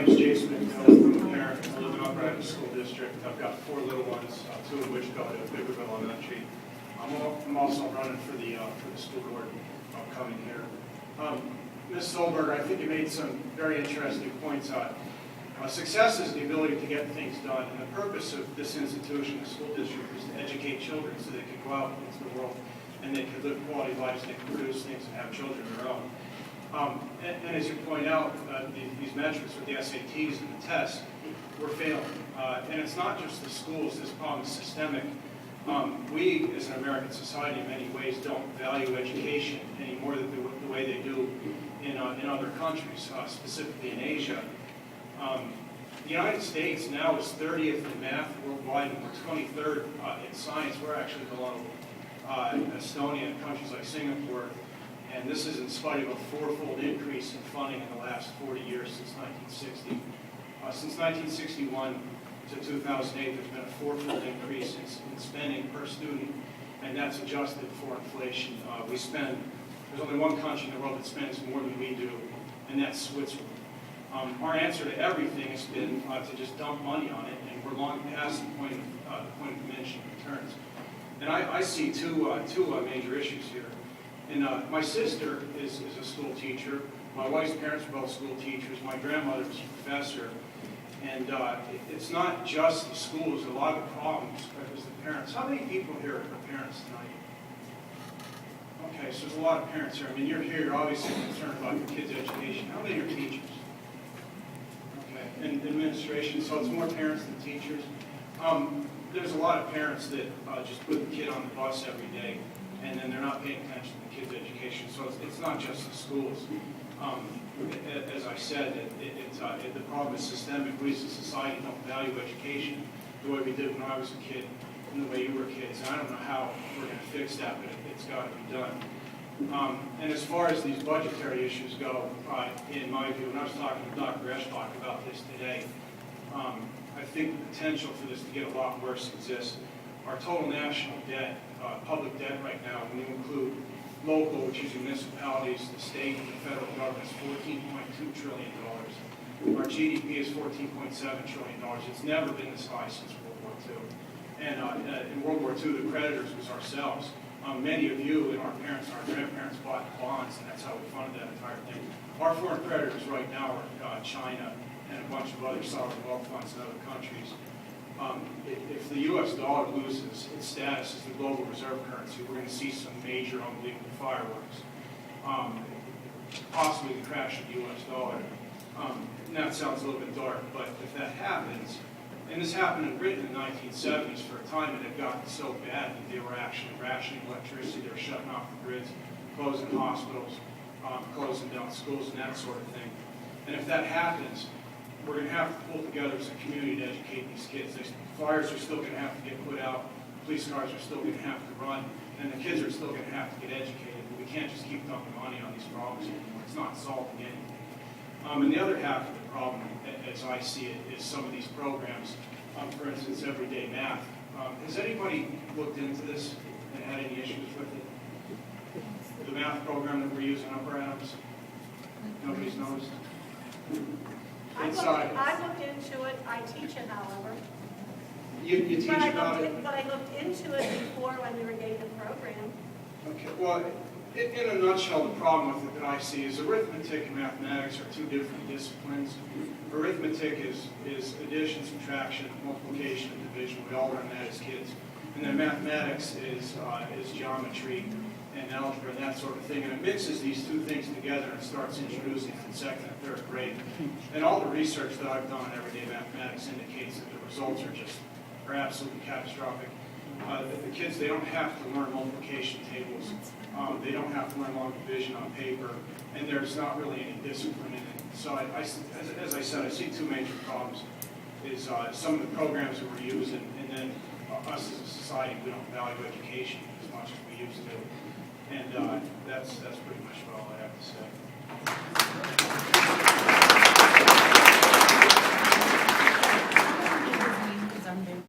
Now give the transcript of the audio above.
name's Jason McNew. I'm a parent. I live in Upper Adams School District. I've got 4 little ones, 2 of which go to Biggerville Elementary. I'm also running for the school board coming here. Ms. Solberg, I think you made some very interesting points on success is the ability to get things done, and the purpose of this institution, the school district, is to educate children so they can go out into the world and they can live quality lives, and they can produce things and have children of their own. And as you point out, these metrics with the SATs and the tests, we're failing. And it's not just the schools, this problem is systemic. We, as an American society, in many ways, don't value education any more than the way they do in other countries, specifically in Asia. The United States now is 30th in math worldwide, and we're 23rd in science. We're actually below Estonia and countries like Singapore. And this is in spite of a 4-fold increase in funding in the last 40 years since 1960. Since 1961 to 2008, there's been a 4-fold increase in spending per student, and that's adjusted for inflation. There's only one country in the world that spends more than we do, and that's Switzerland. Our answer to everything has been to just dump money on it, and we're long past the point of diminishing returns. And I see two major issues here. And my sister is a school teacher. My wife's parents are both school teachers. My grandmother was a professor. And it's not just the schools. A lot of the problems is the parents. How many people here are parents tonight? Okay, so there's a lot of parents here. I mean, you're here. You're obviously concerned about your kids' education. How many are teachers? Okay, and administration. So it's more parents than teachers. There's a lot of parents that just put the kid on the bus every day, and then they're not paying attention to the kid's education. So it's not just the schools. As I said, the problem is systemic. We as a society don't value education the way we did when I was a kid and the way you were kids. And I don't know how we're going to fix that, but it's got to be done. And as far as these budgetary issues go, in my view, and I was talking to Dr. Eschbach about this today, I think the potential for this to get a lot worse exists. Our total national debt, public debt right now, when you include local, which is municipalities, the state, and the federal government, is $14.2 trillion. Our GDP is $14.7 trillion. It's never been this high since World War II. And in World War II, the creditors was ourselves. Many of you and our parents and our grandparents bought bonds, and that's how we funded that entire thing. Our foreign creditors right now are China and a bunch of other sovereign wealth funds in other countries. If the U.S. dollar loses its status as the global reserve currency, we're going to see some major, unbelievable fireworks. Possibly the crash of the U.S. dollar. And that sounds a little bit dark, but if that happens, and this happened in Britain in the 1970s, for a time it had gotten so bad that they were actually rationing electricity, they were shutting off the grids, closing hospitals, closing down schools, and that sort of thing. And if that happens, we're going to have to pull together as a community to educate these kids. Fires are still going to have to get put out, police cars are still going to have to run, and the kids are still going to have to get educated. But we can't just keep dumping money on these problems anymore. It's not solving anything. And the other half of the problem, as I see it, is some of these programs. For instance, everyday math. Has anybody looked into this and had any issues with it? The math program that we're using up Upper Adams? Nobody's noticed? I looked into it. I teach it, however. You teach about it? But I looked into it before when we were getting the program. Okay, well, in a nutshell, the problem with it that I see is arithmetic and mathematics are two different disciplines. Arithmetic is addition, subtraction, multiplication, and division. We all learn that as kids. And then mathematics is geometry and algebra and that sort of thing. And it mixes these two things together and starts introducing it in second and third grade. And all the research that I've done in everyday mathematics indicates that the results are absolutely catastrophic. The kids, they don't have to learn multiplication tables. They don't have to learn long division on paper, and there's not really any discipline in it. So as I said, I see two major problems. Is some of the programs that we're using, and then us as a society, we don't value education as much as we used to. And that's pretty much all I have to say.